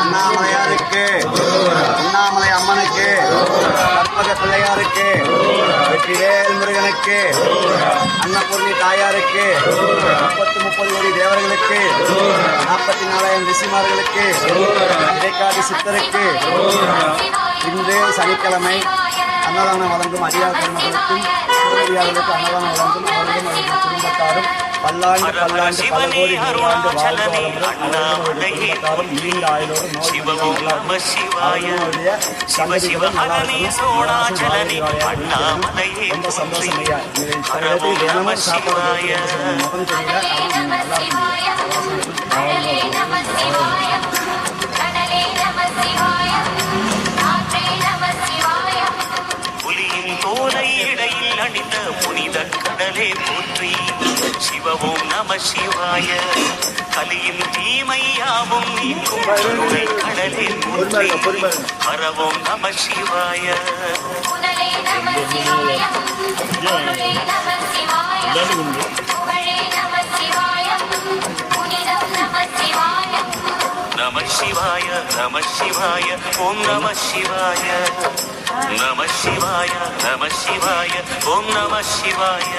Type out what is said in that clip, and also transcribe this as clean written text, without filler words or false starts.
அண்ணாமலையாருக்கு, அண்ணாமலை அம்மனுக்கு, கற்பக பிள்ளையாருக்கு, வெற்றிவேல் முருகனுக்கு, அன்னபூர்ணி தாயாருக்கு, 30 கோடி தேவர்களுக்கு, 44,000 ரிஷிமார்களுக்கு, இடைக்காட்டு சித்தருக்கு, இன்று சனிக்கிழமை அன்னதானம் வழங்கும் அடியார் பெருமக்களுக்கும் சிவனடியார்களுக்கு அன்னதானம் வழங்கும் அவர்களும் அவர்கள் குடும்பத்தாரும் பல்லாண்டு பல்லாண்டு பல கோடி நூறாண்டு வாழ்வாளர்களும் நீண்ட ஆயுளோடு அவர்களுடைய சந்ததிகளும் நல்லா இருக்கணும். ரொம்ப சந்தோஷம் ஐயா. தினமும் சாப்பாடு முகம் தெரியல, நல்லா தோலை இடையில் அணிந்த புனித கடலே போற்றி. சிவவோம் நம சிவாய. கலியின் தீமையாவும் நீக்கும் கருணை கடலே போற்றி. ஹரவோம் நம சிவாய. நம சிவாய நம சிவாய ஓம் நம சிவாய. நம சிவாய நம சிவாய ஓம் நம சிவாய.